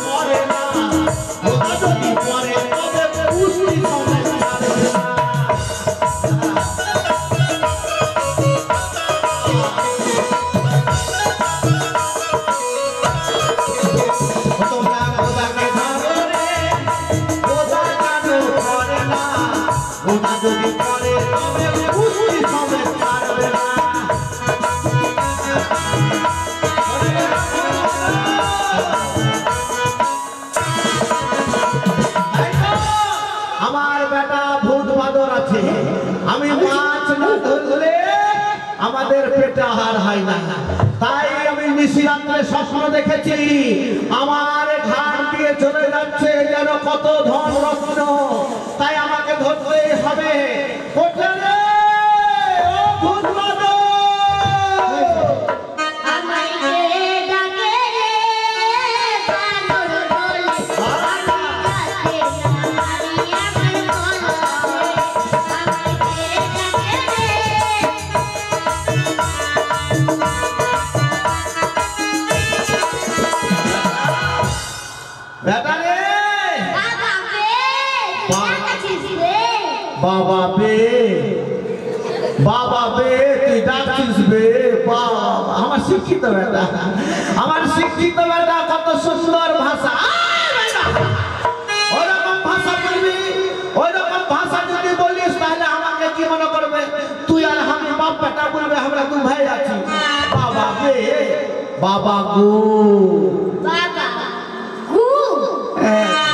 পড়ে না খোদা যদি পড়ে তবে পুষ্টি সমেত ছাড়বে না তোমরা খোদাকে ধরো রে খোদা কেন পড়ে না খোদা যদি পড়ে তবে পুষ্টি সমেত ছাড়বে না আমার বেটা ভূত বাদর আছে আমি মাছ না ধরলে আমাদের পেটে আহার হয় না তাই আমি নিশিরাত্রে স্বপ্ন দেখেছি আমার ঘাট দিয়ে চলে যাচ্ছে যেন কত ধন রত্ন তাই আমাকে ধরতেই হবে কোথায় ও ভূত বাদর बाबा बे তুই ডাকছিস বে বাবা আমার শিক্ষিত বেটা কত সুন্দর ভাষা ওরকম ভাষা বলবি ওরকম ভাষা যদি বলিস তাহলে আমাকে কি মনে করবে তুই আর আমি বাপ বেটা বলবে আমরা দু ভাই আছি বাবা বে বাবা গো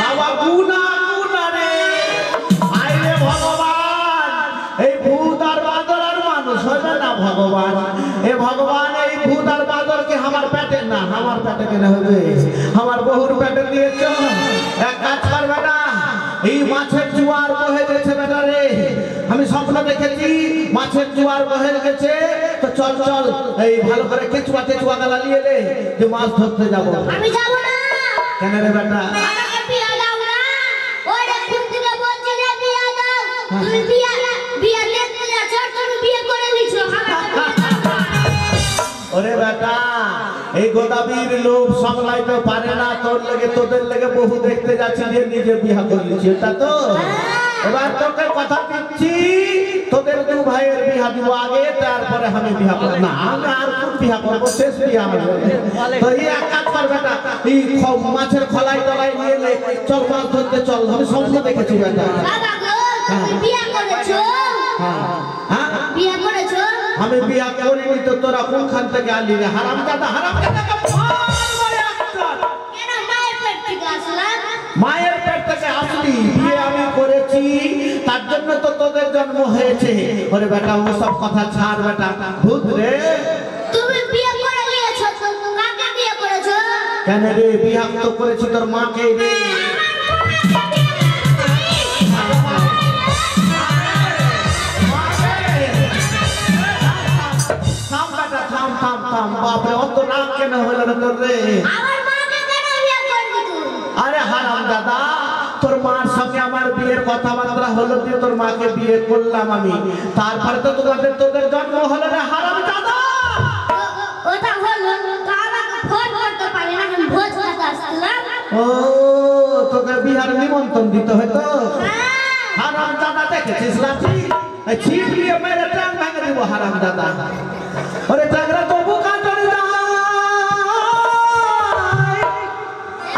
বাবা গু না রে আইরে ভগবান এই ভূত আর বাদর আর মানুষ হবে না ভগবান ভগবান এই ভূত আর বাদরকে আমার পেটে না আমার পেটে কেন হবে আমার বহুর পেটে দিয়েছ এক কাজ কর বেটা এই মাছের জোয়ার বহে গেছে বেটা রে আমি স্বপ্ন দেখেছি মাছের জোয়ার বহে গেছে তো চল চল এই ভালো করে কেচুয়া টেচুয়া গালা নিয়ে লে যে মাছ ধরতে যাব আমি যাব না কেন রে বেটা আমাকে বিয়া দাও না ওরে কোন থেকে বলছি না বিয়া দাও তুমি বিয়া দেখতে যাচ্ছ তুমি বিয়ে করে নিছো ওরে বেটা এই গোদাবীর লোক সামলাইতে পারে না তোদের লেগে বহু দেখতে যাচ্ছি যে নিজে বিয়া করলিছি এটা তো এবার তোকে কথা দিচ্ছি তোদের দু ভাইয়ের বিয়া দিব আগে তারপরে আমি বিয়া করব না আমি আর কোন বিয়া করব শেষ বিয়া হবে তো এই এক কাজ কর বেটা এই মাছের খলাই তলাই নিয়ে নে চল মাছ ধরতে চল আমি স্বপ্ন দেখেছি বেটা বাবা গো তুমি বিয়া করেছো হ্যাঁ বিয়া করেছো আমি বিয়া করিনি তো তোরা কোনখান থেকে আলি রে হারামজাদা কেন মায়ের পেট থেকে আসলাম মায়ের পেট থেকে আসলি বিয়ে আমি করেছি তার জন্য তো তোদের জন্ম হয়েছে ওরে বেটা ও সব কথা ছাড় বেটা ভূত রে তুমি বিয়ে করে নিয়েছো তো কাকে বিয়ে করেছো কেন রে বিয়া তো করেছি তোর মাকে রে থাম বাপরে অত রাগ কেন হলো রে তোর রে আমার মাকে কেন বিয়ে করবি তুই আরে হারামজাদা তোর মার সঙ্গে আমার বিয়ের কথাবার্তা হলো দিয়ে তোর মাকে বিয়ে করলাম আমি তারপরে তো তোদের জন্ম হলো রে হারামজাদা ওটা হলো তো আমাকে ফোন করতে পারি না আমি ভোজ খেতে আসলাম ও তোকে বিহার নিমন্ত্রণ দিতে হতো হারামজাদা দেখেছিস লাঠি ছিপ নিয়ে মেরে টাং ভেঙে দিব হারামজাদা ওরে টাংরা তো বুকা চড়ে যায়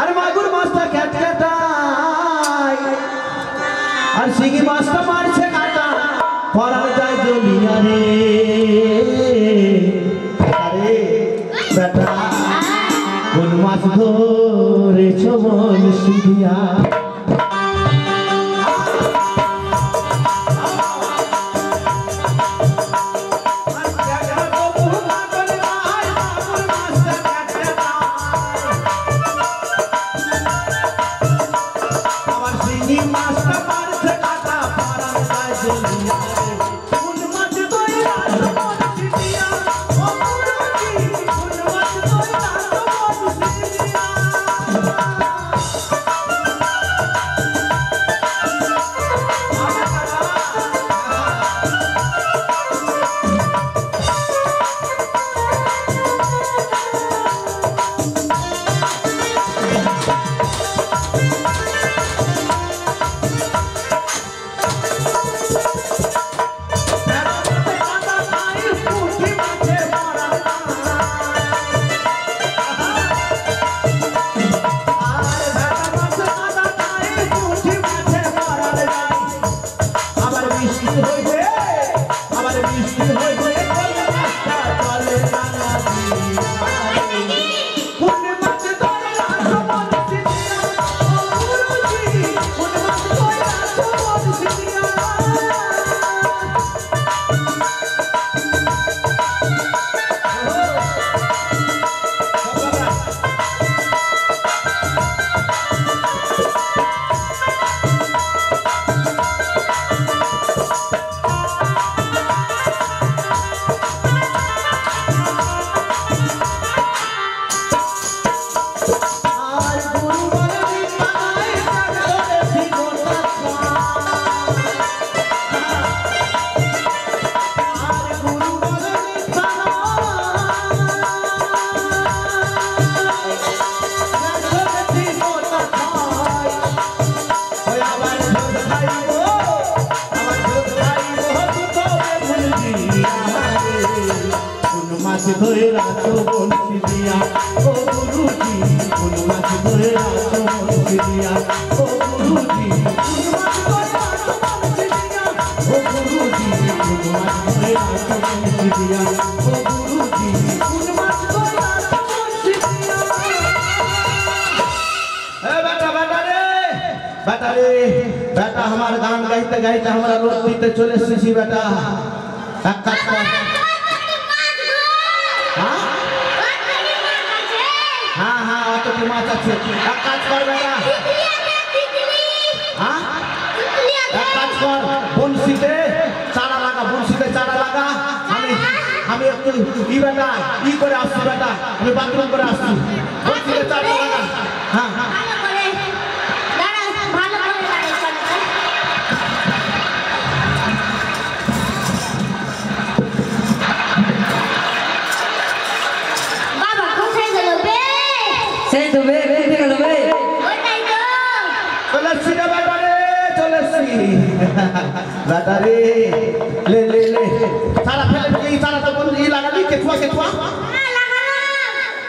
আরে মাগুর মাছটা খেট খেটায় আর শিঙি মাছটা মারছে কাটা পড়া যায় জলিয়া রে আরে বেটা কোন মাছ ধরেছ মন সিধিয়া ধরে রাখো বংশী দিয়া ও গুরুজি কোন মাছ ধরে রাখো বংশী দিয়া ও গুরুজি কোন মাছ ধরে রাখো বংশী দিয়া ও গুরুজি কোন মাছ ধরে রাখো বংশী দিয়া ও গুরুজি কোন মাছ ধরে রাখো বংশী দিয়া। এ বেটা বেটা রে বেটা রে বেটা আমার গান গাইতে গাইতে আমরা রোড দিতে চলে এসেছি বেটা এক কাজ কর। হ্যাঁ হ্যাঁ অত কি মাছ আছে এক কাজ কর বেটা হ্যাঁ এক কাজ কর বনশিতে চারা লাগা বনশিতে চারা লাগা আমি একটু ই বেটা ই করে আসছি বেটা আমি বাথরুম করে আসছি বনশিতে চারা লাগা হ্যাঁ बेटा रे ले ले ले सारा फैले ये सारा तो बोल ये लगा दी केचुआ केचुआ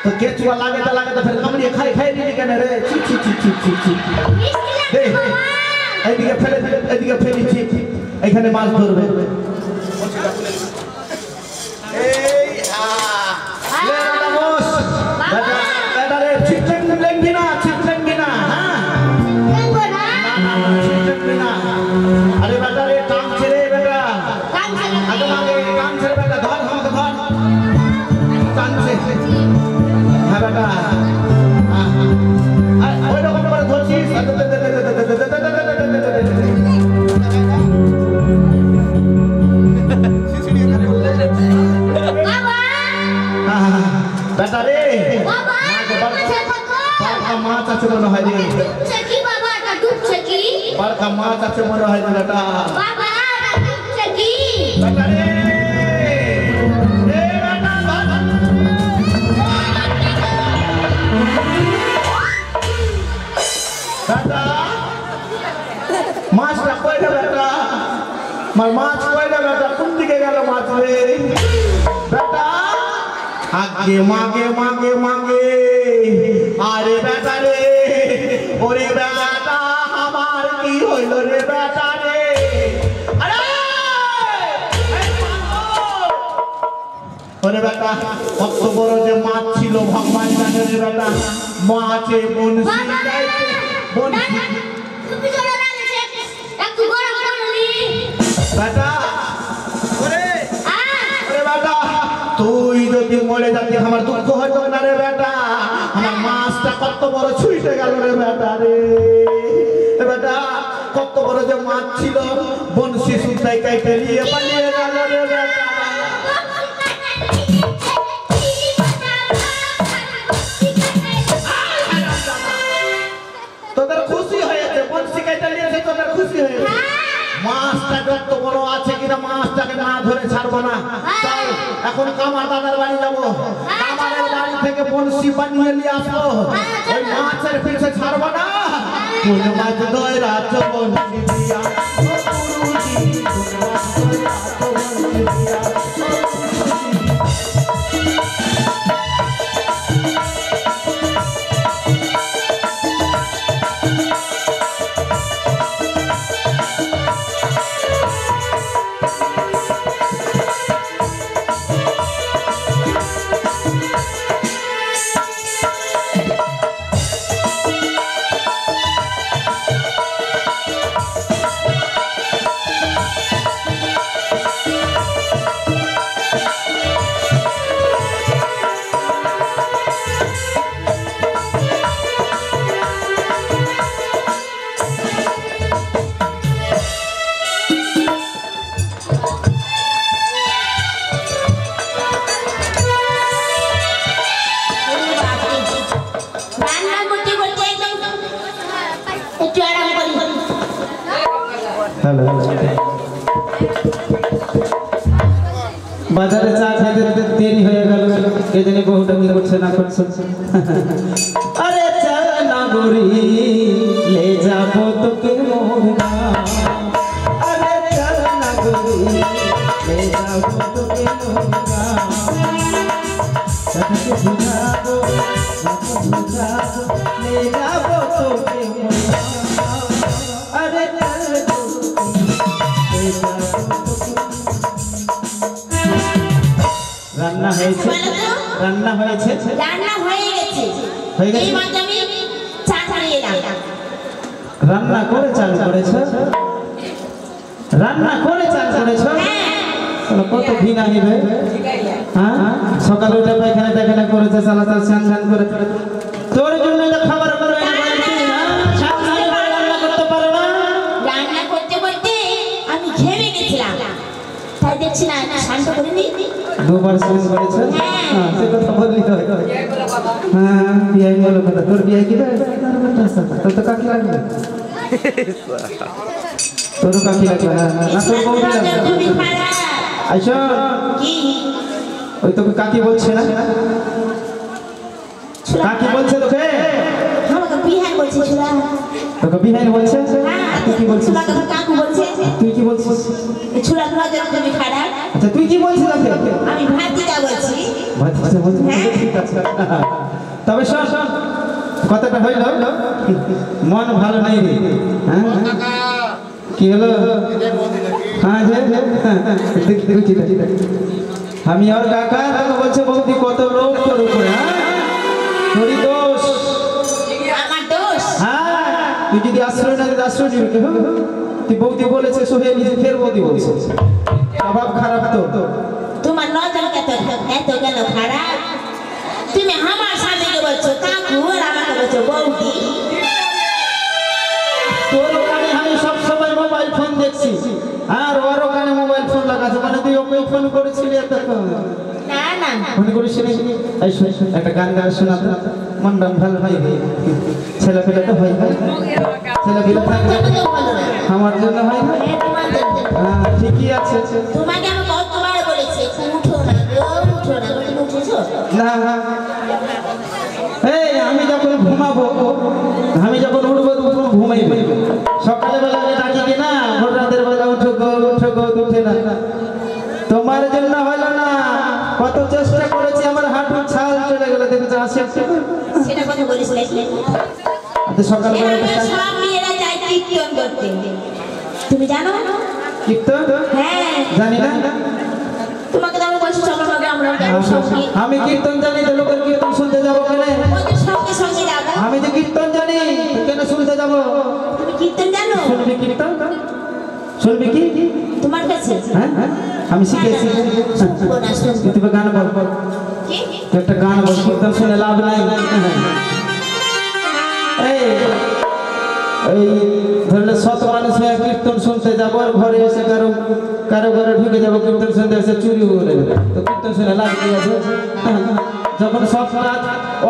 तो केचुआ लागे तो फिर कमरी खाई खाई नहीं कहने रे छी छी छी छी छी छी दे এদিকে ফেলে छी এখানে মাছ ধরবে এই ले রামোস बेटा रे छिटलेन लेंगी ना हां ना अरे बेटा रे काम छे बेटा आगे आगे काम छे बेटा धर हम तो धर काम छे हां बेटा हां ओই রকম করে ধরছিস बेटा रे बाबा बड़का माछ আছে মনে হয় রে ডুবছে কি বাবা এটা ডুবছে কি बड़का माछ আছে মনে হয় রে বেটা বাবা এটা ডুবছে কি बेटा रे बेटा बेटा মাছটা কই রে বেটা মাছ কই রে বেটা কোন দিকে গেল মাছ রে বেটা आगे मांगे मांगे मांगे अरे बेटा रे ओरे बेटा हमार की होइलो रे बेटा रे अरे ओरे बेटा কত বড় যে মাছ ছিল ভগবান জানে রে বেটা মাছে বনশি গাইতে বনশি তুমি জোরে লাগছে একটু গরম করলি বেটা ওরে বেটা তুই যদি মরে যাতি আমার দুঃখ হইতো না রে বেটা আমার মাছটা কত বড় ছুঁইতে গেল রে বেটা রে বেটা কত বড় যে মাছ ছিল বনশি সুতাই কাইতে নিয়ে পালিয়ে গেল রে বেটা তোদের খুশি হয়েছে বনশি কাইতে নিয়েছে তোদের খুশি হয়েছে মাছটা কত বড় আছে কিনা মাছটাকে না ধরে ছাড়বো না চল এখন কামার দাদার বাড়ি যাবো কামারের বাড়ি থেকে বনশি বানিয়ে নিয়ে আসবো ওই মাছের পিছে ছাড়বো না কোন মাছ ধরে রাখো বনশি দিয়া ও গুরুজি কোন মাছ ধরে রাখো বনশি দিয়া বাজারে চা খেতে দেরি হয়ে গেল এজন্য বহুটা কি করছে না করছে আরে চল না গরি ले যাবো তোকে মোহনা আরে চল না গরি ले যাবো তোকে মোহনা তোকে আরে রান্না হয়েছে রান্না হয়েছে রান্না হয়ে গেছে হয়ে গেছে এই মাত্র আমি চা ছাড়িয়ে এলাম রান্না করে চাল করেছো রান্না করে চাল করেছো কত ঘৃণা নিবে হ্যাঁ সকালে উঠে পায়খানা টাইখানা করেছে সালা সাল স্নান স্নান করে তোর জন্য তো খাবার করে রান্না করতে পারো না রান্না করতে করতে আমি ঘেমে গেছিলাম তাই দেখছি না শান্ত করে নি দুবার স্নান করেছে হ্যাঁ সে কথা বললি তো হ্যাঁ বিয়ে বলো কথা তোর বিয়ে কি রে তোর তো কাকি লাগবে তোর কাকি লাগবে না তোর বউ লাগবে তুমি খারাপ আইসো কি ওই তোকে কাকি বলছে না কাকি বলছে তোকে আমাকে বিহান বলছে ছোড়া তোকে বিহাইন বলছে তুই কি বলছিস তোমাকে কাকু বলছে তুই কি বলছিস ছোড়া তোমার জন্য তুমি খারাপ আচ্ছা তুই কি বলছিস আমাকে আমি ভাতিজা বলছি ভাতিজা বলছিস ঠিক আছে তবে শোন শোন কথাটা হইল মন ভালো নেই রে হ্যাঁ কি হলো হ্যাঁ যে দেখি দেখি আমি আর কাকা তোকে বলছে বৌদি কত লোক তোর উপরে হ্যাঁ তোরই দোষ আমার দোষ হ্যাঁ তুই যদি আশ্রয় না দিতে আশ্রয় নিবি কেন তুই বৌদি বলেছে সোহে নিজে ফের বৌদি বলছে স্বভাব খারাপ তো তোমার নজর এত গেল খারাপ তুমি আমার স্বামীকে বলছো কাকু আর আমাকে বলছো বৌদি তোর ওখানে আমি সব সময় মোবাইল ফোন দেখছি আর ওর ওখানে মোবাইল ফোন লাগাছে মানে তুই ওকে ফোন করেছিলি এতক্ষণ না না ফোন করেছিলি এই শোন একটা গান গান শোনাতে মনটা ভালো হয় ছেলে পেলে তো হয় না ছেলে পেলে থাকবে আমার জন্য হয় না হ্যাঁ ঠিকই আছে তোমাকে আমি কতবার বলেছি উঠো না গো উঠো না তুমি উঠেছো না এই আমি যখন ঘুমাবো আমি যখন উঠবো তখন ঘুমাইবো সকালে বেলা ডাকি কি না ভোর রাতের বেলা উঠো গো উঠে না তোমার জন্য হলো না কত চেষ্টা করেছি আমার হাঁটু ছাল চলে গেল দেখেছো আসে সেটা কথা বলিস সকাল বেলা সব মেয়েরা যায় কীর্তন করতে তুমি জানো কীর্তন হ্যাঁ জানি না তোমাকে তো আমি বলছি চলো না আমরা যাবো সঙ্গে আমি কীর্তন জানি তো লোকের কীর্তন শুনতে যাবো কেন ওদের সঙ্গে সঙ্গে যাবো আমি যে কীর্তন জানি কেন শুনতে যাবো তুমি কীর্তন জানো শুনবি কীর্তন শুনবি কি তোমার কাছে হ্যাঁ আমি শিখেছি তুই গান বল কি তুই একটা গান বল কীর্তন শুনে লাভ নাই এই ধরলে 100 মানুষ হয়ে কীর্তন শুনতে যাবো আর ঘরে এসে কারো ঘরে ঢুকে যাবো কীর্তন শুনতে এসে চুরি করে তো কীর্তন শুনে লাভ কি আছে যখন সব রাত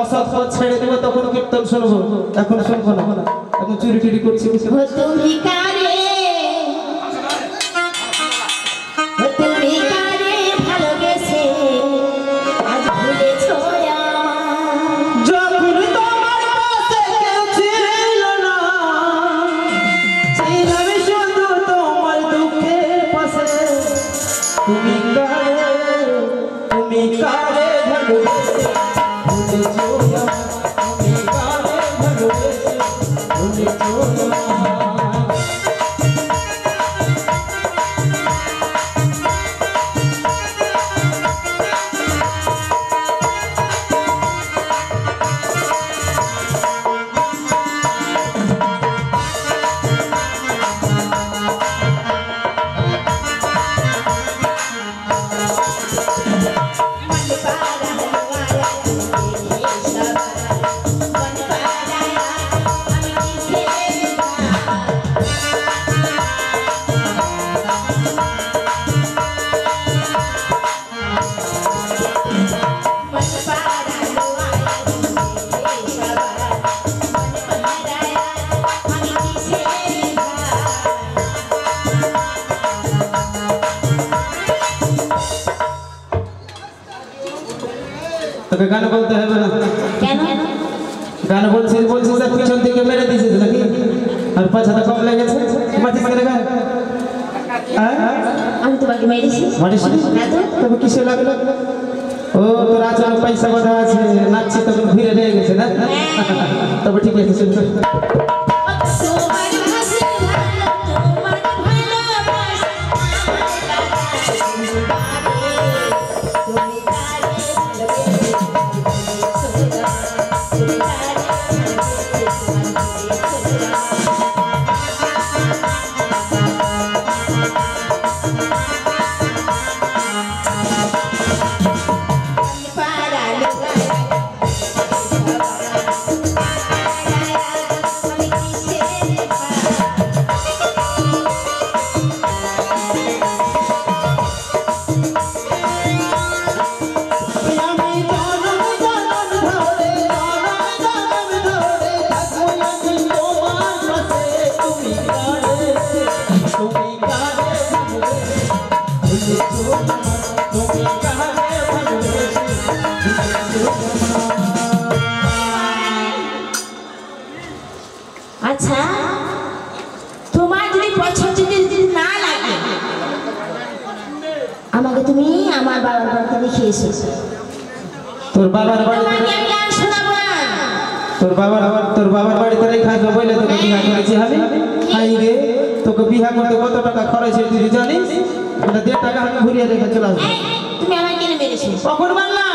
অসৎ পথ ছেড়ে দেবো তখন কীর্তন শুনবো এখন শুনবো না এখন চুরি টুরি করছি তুমি কারে তুমি কারে ভালোবেসে আজ ভুলেছো যখন তোমার পাশে কেউ ছিল না ছিলাম শুধু তোমার দুঃখের পাশে তুমি কারে ভালোবেসে ভুলেছো তুমি কারে ভালোবেসে ভুলেছো তোকে গান বলতে হবে না কেন গান বলছিস আর পিছন থেকে মেরে দিয়েছিস নাকি আর পাছাটা কম লেগেছে মাটিস কেন গান আমি তোমাকে মেরেছি মাটিস না তো তবে কিসে লাগলো ও তোর আচার পয়সা কথা আছে নাচছি তখন ঘুরে লেগে গেছে না তবে ঠিক আছে শুন আচ্ছা তোমার যদি পছন্দ যদি না লাগে আমাকে তুমি আমার বাবার বাড়িতে রেখে এসো তোর বাবার বাড়িতে তোমাকে আমি গান শোনাবো না তোর বাবার বাড়িতে রেখে আসবো বলে তোকে বিয়ে করেছি আমি হাই রে তোকে বিয়ে করতে কত টাকা খরচ হয়েছে তুই জানিস ওটা 1.5 টাকা আমি ঘুরিয়ে রেখে চলে আসবো এই, তুমি আমায় কেন মেরেছো কখন মারলাম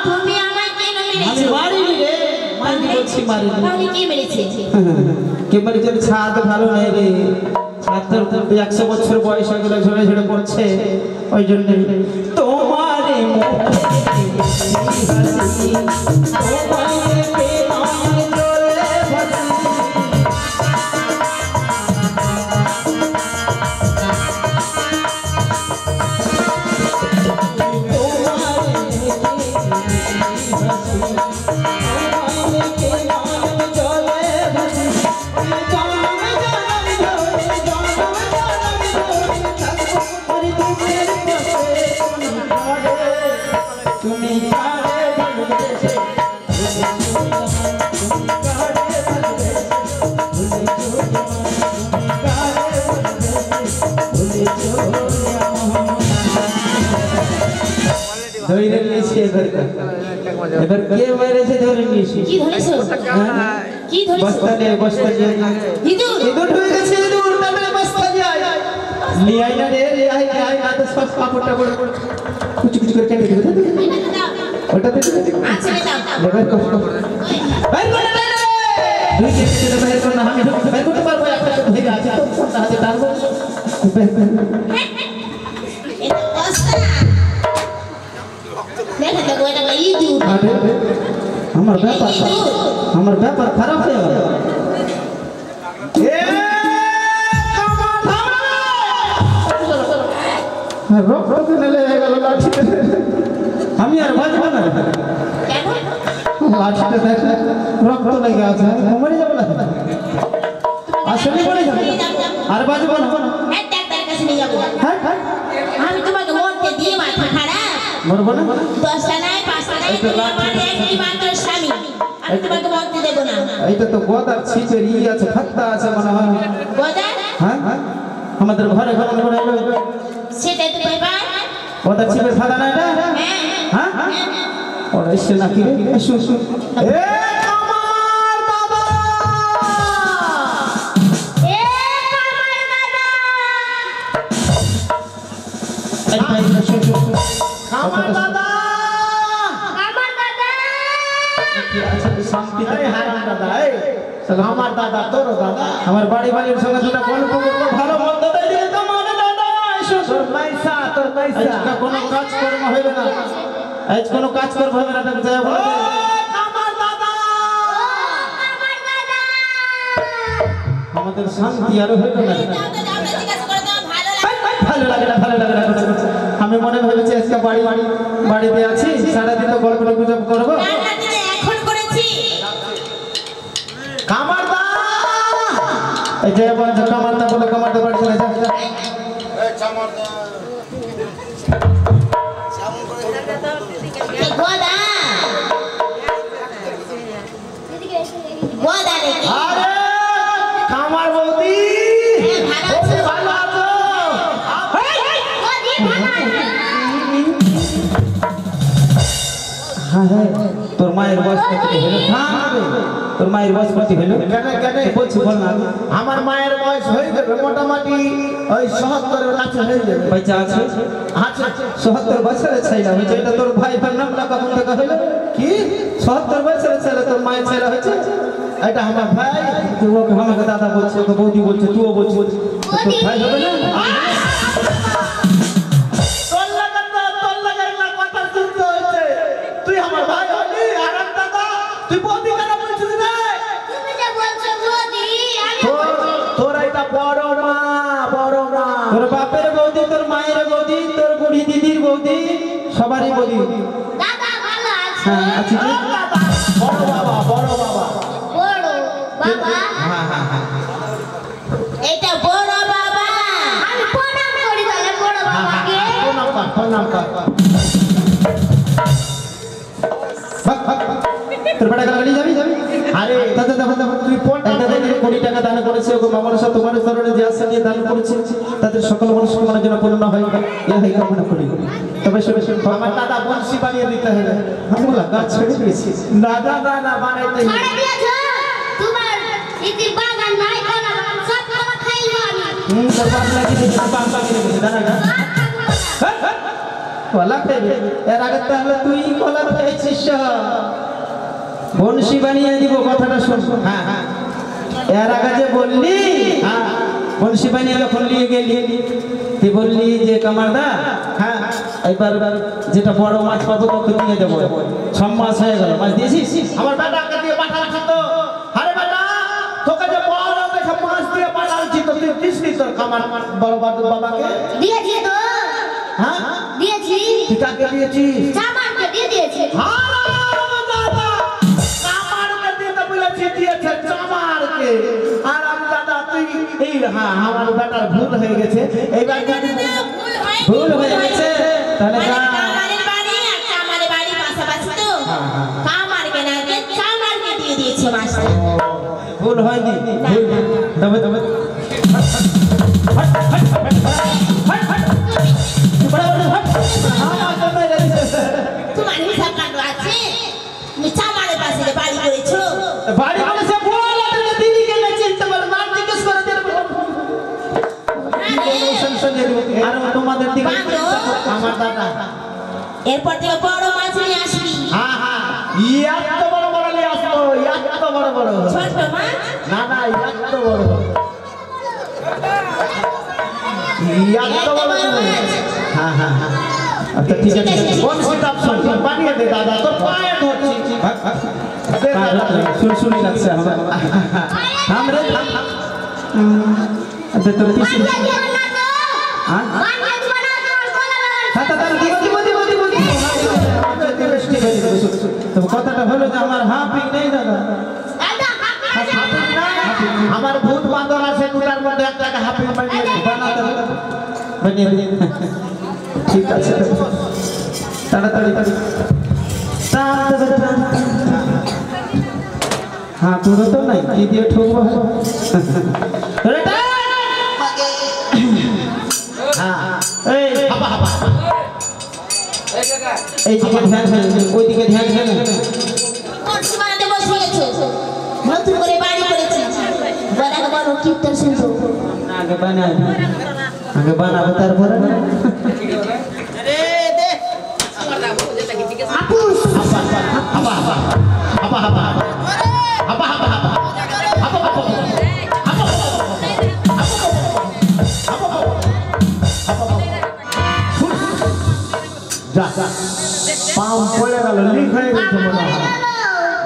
তুমি আমায় কেন আমি মেরেছো মারিনি রে মারিনি বলছি মারিনি তাহলে কে মেরেছে কে মারিছে ছাদ ভালো নেই রে ছাদ তোর 100 বছর বয়স হয়ে গেলে ঝরে ঝরে পড়ছে ওই জন্য তোমারে ধরে নিয়েছি এবার কে মেরেছে ধরে নিয়েছি কি ধরেছো কি ধরেছো বস্তা নিয়ে ইঁদুর ইঁদুর হয়ে গেছে ইঁদুর তারপরে বস্তা যায় নিয়ে আয় না রে আয় না তো সব কাপড়টা বড় বড় কুচি কুচি করে কেটে দেবে ওটা দেখে আচ্ছা দাও বের কর বের কর দুই কেটে বের কর না আমি বের করতে পারবো একটা ভেবে আছে তো কোনটা হাতে টানবো বের কর এটা বস্তা দেখো তো ওটা ইঁদুর আরে আমার ব্যাপার খারাপ হয়ে গেল আমি আর বাঁচবো না কেন লাঠিতে দেখলে রক্ত লেগে আছে মরে যাবো না আসলে মরে যাবো আর বাঁচবো না এক ডাক্তার কাছে নিয়ে যাবো হ্যাঁ হ্যাঁ আমি তোমাকে মরতে দিয়ে মাথা খারাপ মরবো না 10টা নাই 5টা নাই তুমি আমার একই মাত্র স্বামী আমি তোমাকে মরতে দেব না এইটা তো গোদার ছিপের ই আছে ফাত্তা আছে মনে হয় গোদা হ্যাঁ আমাদের ঘরে ঘরে ঘরে সেটাই তো ব্যাপার গোদার ছিপের ফাদা না এটা হ্যাঁ হ্যাঁ ওরা এসে নাকি রে শুন শুন এ আমার দাদা এ আমার দাদা এই শুন শুন শুন আমার দাদা আমার দাদা শান্তি এই হারাম দাদা এই আমার দাদা তোর দাদা আমার বাড়ি বাড়ির সঙ্গে দুটা গল্প করবো ভালো মন্দ দিয়ে তোমার দাদা তোর পয়সা আজকে কোনো কাজকর্ম হবে না আজ কোনো কাজকর্ম হবে না তুমি যাই বলো আমার দাদা আমার দাদা আমাদের শান্তি আরো হবে না আমরা জিজ্ঞাসা করে দাও ভালো লাগে না আমি মনে ভেবেছি আজকে বাড়িতে আছি সারাদিন তো গল্প গুজব করবো রান্না দিনে এখন করেছি কামারদা এই যে বলছে কামারদা বলে কামারদা বাড়ি চলে যা গোদা গোদা নাকি আরে কামার বৌদি ভালো আছো ভালো আছো গোদি ভালো হ্যাঁ হ্যাঁ তোর মায়ের বয়স কত হলো তোর মায়ের বয়স কত হলো কেন বলছি বল না আমার মায়ের বয়স হয়ে যাবে মোটামুটি ওই ৭০ কাছে হয়ে যাবে পয়সা আছে আচ্ছা ৭০ বছরের ছেলে হয়েছে এটা তোর ভাই ভাই নাম লাগা কোন টাকা হলো কি ৭০ বছরের ছেলে তোর মায়ের ছেলে হয়েছে এটা আমার ভাই তুই ওকে আমাকে দাদা বলছে ওকে বৌদি বলছে তুইও বলছিস তোর ভাই হবে না তোর লাগার না কথা শুনতে হয়েছে তুই আমার ভাই হলি আর আমি দাদা তুই বৌদি কেন বলছিস রে তুমি যে বলছো বৌদি আমি তোর এটা বড় মা তোর বাপের বৌদি তোর মায়ের বৌদি তোর বুড়ি দিদির বৌদি সবারই বৌদি দাদা ভালো আছে হ্যাঁ আছি কি? বড় বাবা বড় বাবা এটা বড় বাবা আমি প্রণাম করি তাহলে বড় বাবাকে প্রণাম কর তোর বেটা গালি যাবি আরে দাদা দাদা তুই একটা দেখে কোটি টাকা দান করেছে ওকে মামার সাথে তোমার ধরনে যে আশা নিয়ে দান করেছে তাদের সকল মনস্কামনা যেন পূর্ণ হয় এই কামনা করি তবে শুনে আমার দাদা বংশী বানিয়ে দিতে হবে আমরা গাছ ছেড়ে দিয়েছি দাদা বানাইতে ছড়ে দিয়েছো তোমার ইতি বাগান নাই কোন সব খাবার খাইলো আমি তোর বাপ লাগিয়ে দিয়েছে বাপ লাগিয়ে দিয়েছে জানা না কলা খাইবে এর আগে তাহলে তুই কলা খাইছিস বংশী বানিয়ে দিব কথাটা শোন হ্যাঁ এর আগে যে বললি হ্যাঁ বংশী বানিয়ে যখন নিয়ে গেলি তুই বললি যে কামারদা হ্যাঁ এইবার যেটা বড় মাছ পাবো তোকে দিয়ে দেবো 6 মাস হয়ে গেল মাছ দিয়েছিস আমার বেটাকে দিয়ে পাঠাচ্ছি তো আরে বেটা তোকে যে বড় দেখে মাছ দিয়ে পাঠাচ্ছি তো তুই দিসনি তোর কামার বড় বাবাকে দিয়েছি তো হ্যাঁ দিয়েছি তুই কাকে দিয়েছিস চামারকে দিয়ে দিয়েছি আমার বেটার ভুল হয়ে গেছে এইবার ভুল হয়ে গেছে তাহলে কামারের বাড়ি আর চামারের বাড়ি পাশাপাশি তো কামারকে না দিয়ে চামারকে দিয়ে দিয়েছে মাছটা ভুল হয়নি তবে তবে তোমার হিসাব কাণ্ড আছে তুমি চামারের পাশে যে বাড়ি করেছো বাড়ি করে সে বল আর দিদিকে না চিনতে পারে নাম জিজ্ঞেস করে দেব আর তোমাদের দিকে আমার দাদা এরপর থেকে বড় মাছ নিয়ে আসবি হ্যাঁ হ্যাঁ এত বড় বড় নিয়ে আসবো এত বড় বড় ছোট মাছ না না এত বড় এত বড় হ্যাঁ হ্যাঁ হ্যাঁ আচ্ছা ঠিক আছে বংশীটাপ বানিয়ে দে দাদা তোর পায়ে ধরছি দে দাদা শুনি লাগছে আমার আমরা আচ্ছা তোর পিছু বানিয়ে দিও না তো হ্যাঁ বানিয়ে দিও না তোমার গলা বাগান দাদা তবে কথাটা হলো যে আমার হাফিং নেই দাদা দাদা হাফিজ আমার ভূত বাঁদর আছে দুটার মধ্যে একটা হাফিজ বানিয়ে দে বানাতে হবে বানিয়ে দিন ঠিক আছে তাড়াতাড়ি হ্যাঁ পুরো তো নাই কি দিয়ে ঠকবো এই হাবা হাবা এই দিকে ধ্যান দেন ওই দিকে ধ্যান দেন কলসি বানাতে বসে গেছো নতুন করে বাড়ি করেছিস বড় বড় কীর্তন শুনবো আগে বানাবো তারপরে আপুস হাবা হাবা হাবা হাবা হাবা হাবা যা পাম পড়ে গেল লিক হয়ে গেছে মনে হয়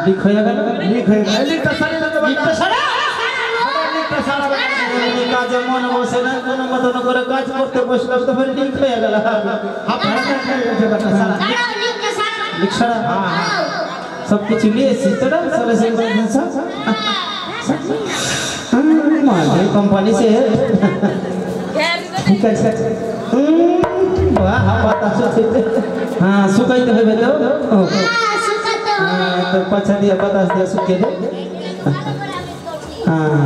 লিক হয়ে গেল লিক হয়ে গেল লিকটা সারি না লিকটা সারা লিকটা সারা কাজে মন বসে না কোনো মতন করে কাজ করতে বসলাম তো ফের লিক হয়ে গেল হাবা হয়ে গেছে বেটা সারা দাঁড়াও লিখতে সারা লিক সারা सब कुछ लिए सीतरा सारे से माल कंपनी से है ठीक है वाह पता हाँ सुखाई तो है बेटा सुखत तो पछा दिया बता दिया सुखे दे हाँ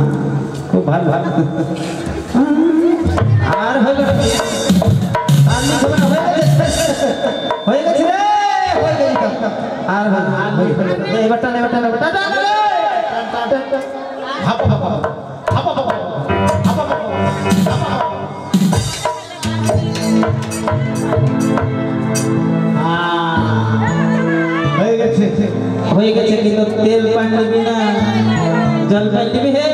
खूब भाल भाल आर हो गया आर नहीं खबर हो गया আর এবার টান এবার টান এবার টান হয়ে গেছে কিন্তু তেল পান দিবি না জল পান দিবি হে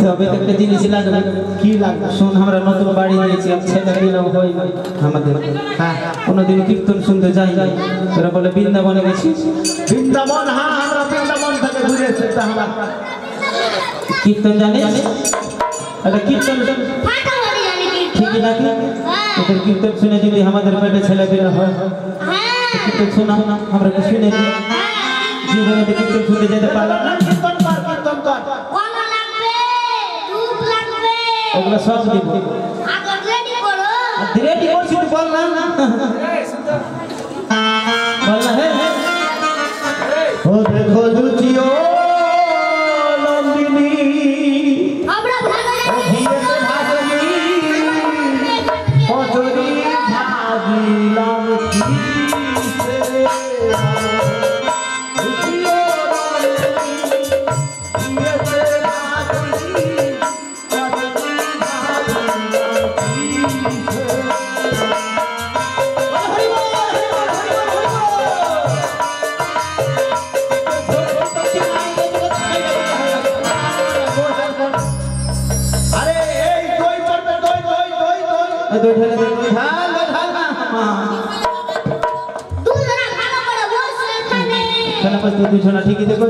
সবে একটা জিনিস লাগবে কি লাগবে শোন আমরা নতুন বাড়ি নিয়েছি ছেলে দিলাম হই আমাদের হ্যাঁ কোনোদিন কীর্তন শুনতে যাই ওরা বলে বৃন্দাবনে গেছি বৃন্দাবন হ্যাঁ আমরা বৃন্দাবন থেকে ঘুরে এসেছি আমরা কীর্তন জানিস একটা কীর্তন ফাটাফাটি জানি কি ঠিকই নাকি এদের কীর্তন শুনে যদি আমাদের পেটে ছেলে বের হয় হ্যাঁ কীর্তন শোনা আমরা কি শুনে জীবনে কীর্তন শুনতে যেতে পারলাম না কীর্তন কর কলা লাগবে ধূপ লাগবে ওগুলো সব দিব আগে রেডি করো রেডি করছি তুই বল না বল না হে ও দেখো লুচিও নন্দিনী আমরা ভালো ও ঘিয়েতে ভাজনি কচুরি ভাজিলাম কিসে লুচিও নন্দিনী ঘিয়েতে ভাজনি কচুরি ভাজিলাম কিসে আরে এই দই করবে দই দই ঢেলে দে ঢাল ঢাল না দুজনা ভালো করে বসো এখানে এখানে বস তুই শোনা ঠিকই দেখো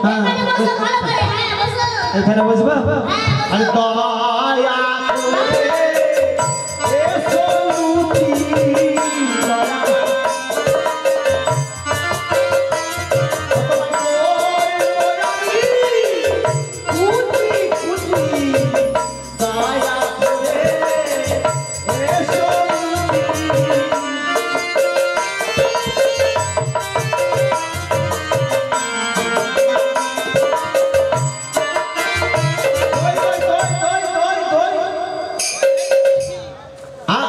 হ্যাঁ এখানে বসো ভালো করে হ্যাঁ বসো এখানে বসবা আরে দয়া করে এসো লুচি দয়া দয়া করে এসো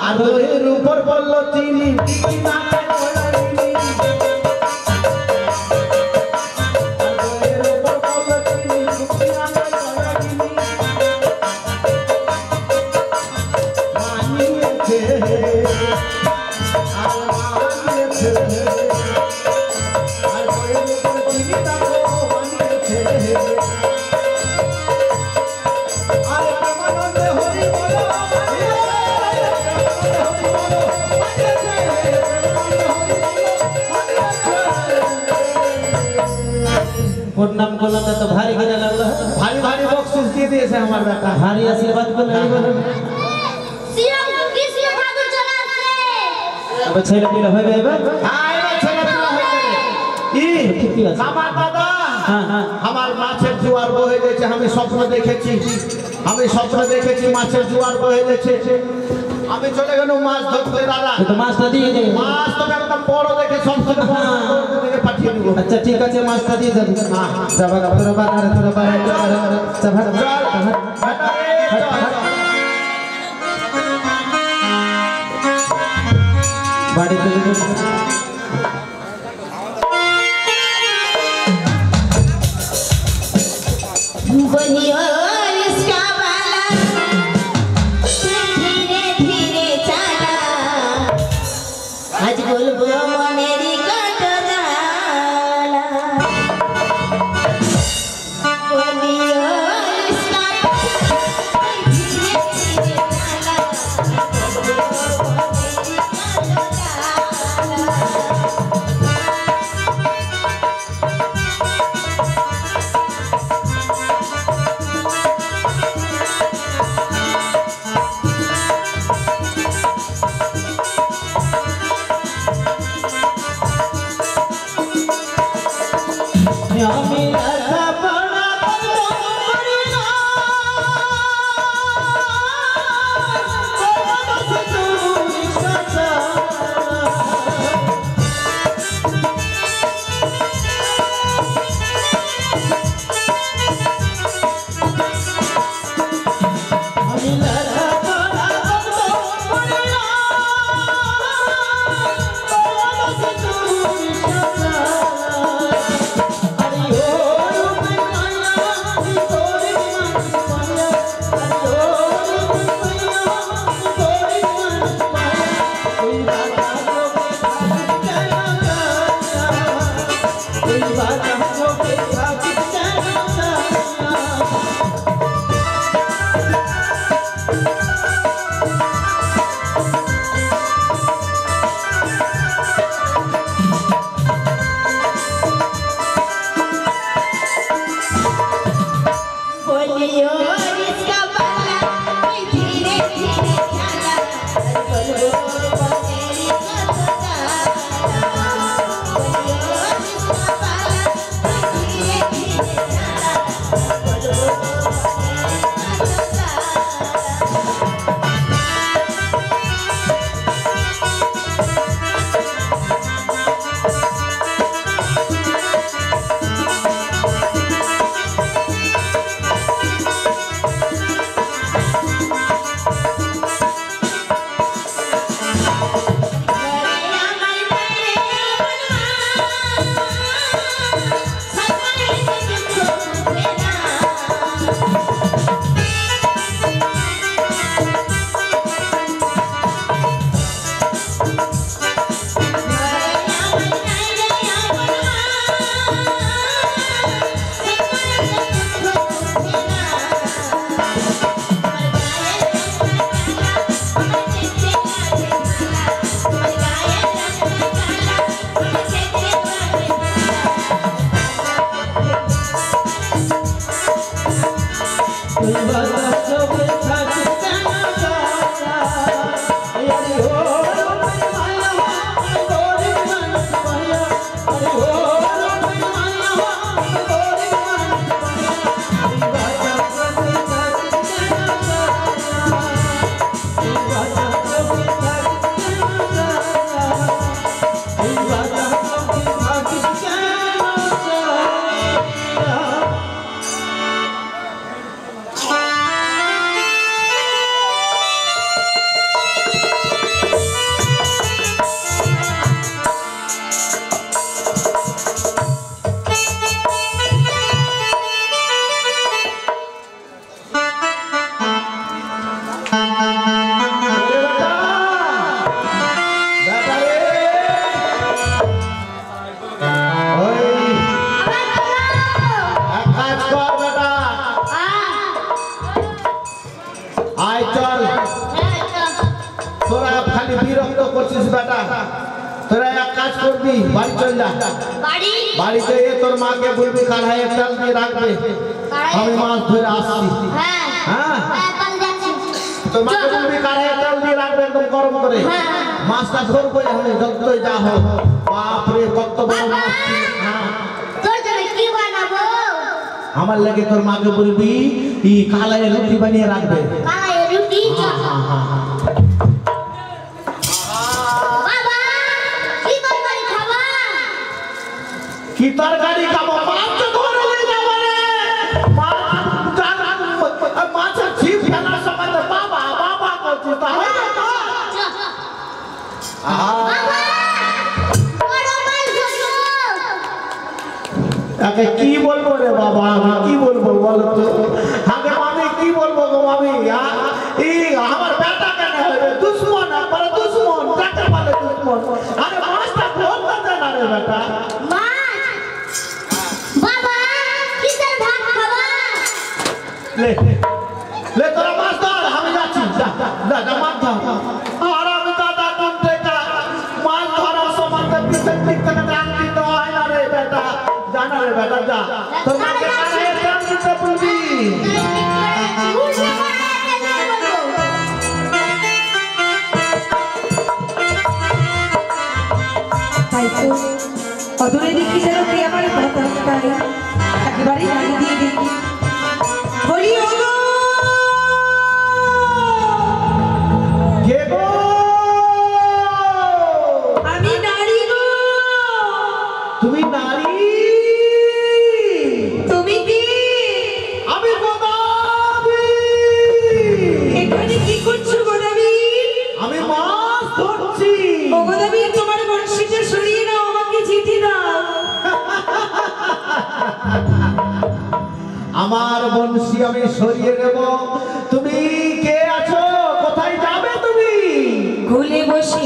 আদরের উপর বলল চিনি আদরের উপর বলল চিনি মানিয়েছে আর মানিয়েছে আর বইয়ের উপর চিনি তাকে মানিয়েছে আরে প্রেমানন্দে হরি বলো ওর নাম করলাম না তো ভারী কিনা লাগলো ভারী ভারী বক্সিস দিয়ে দিয়েছে আমার বেটা ভারী আশীর্বাদ করলে এই বলো সিরাম কৃষ্ণ ঠাকুর চলে আসছে আবার ছেলে পিলে হবে এবার এবার ছেলেপেলে হয়ে যাবে। ই, ঠিকই আছে। আমার দাদা হ্যাঁ হ্যাঁ আমার মাছের জোয়ার বয়ে গেছে আমি স্বপ্ন দেখেছি মাছের জোয়ার বয়ে গেছে আমি চলে গেল মাছ ধরতে দাদা এই তো মাছটা দিয়ে দে মাছ তো একদম বড় দেখে সবথেকে বড় দেখে পাঠিয়ে দেবো আচ্ছা ঠিক আছে মাছটা দিয়ে যাবি যাবা তোরা বানারে তোরা বানারে চাভা বাড়িতে बनियो इसका बाला धीरे धीरे चला आज बोलबो मनेरी कटगाला बनियो इसका बाला धीरे धीरे चला बोलबो मनेरी कटगाला बोलियो इसका बाला धीरे धीरे चला बोलो तेरी कथा बोलियो इसका बाला धीरे धीरे चला बोलो বাড়িতে তোর মাকে বলবি কাঢ়াই তেল দিয়ে রাখবে আমি মাছ ধরে আসছি হ্যাঁ তোর মাকে বলবি কাঢ়াই তেল দিয়ে রাখবে একদম গরম করে মাছটা ধরবো আমি যতই যা হোক বাপরে কত বড় মাছ হ্যাঁ তোর জন্য কি বানাবো আমার লাগে তোর মাকে বলবি এই কালাই রুটি বানিয়ে রাখবে কালাই রুটি কি তরকারি খাবো মাছ তো ধরে নিয়ে যাবো রে মাছের ছিপ ফেলার সময় তো বাবা বাবা করছি তাহলে তাকে কি বলবো রে বাবা আমি কি বলবো বলো তো আগে আমি কি বলবো গো আমি এই আমার বেটা কেন হবে দুশ্মন একবারে দুশ্মন যাকে বলে দুশ্মন আরে মাছটা ধরতে দেন না রে বেটা ले तोरा माछ धर हम जाची दादा माछ धर और हम दादा तुम देखा माछ धर समझ के पीछे टिकट डाल दी तो आया रे बेटा जाना रे बेटा जा तो मां के काहे काम से बोलबी তাই তো অদূরে দেখি যেন কে আমার ভাতাটাই একেবারে নাড়ি দিয়ে দেখি বলি ওগো কে গো আমি নারী গো তুমি নারী তুমি কি আমি গোদাবি এখানে কি করছো গোদাবি আমি মাছ ধরছি ও গোদাবি তোমার বংশীটা সরিয়ে নাও আমাকে চিঠি দাও আমার বংশী আমি সরিয়ে নেব তুমি কে আছো কোথায় যাবে তুমি ভুলে বসে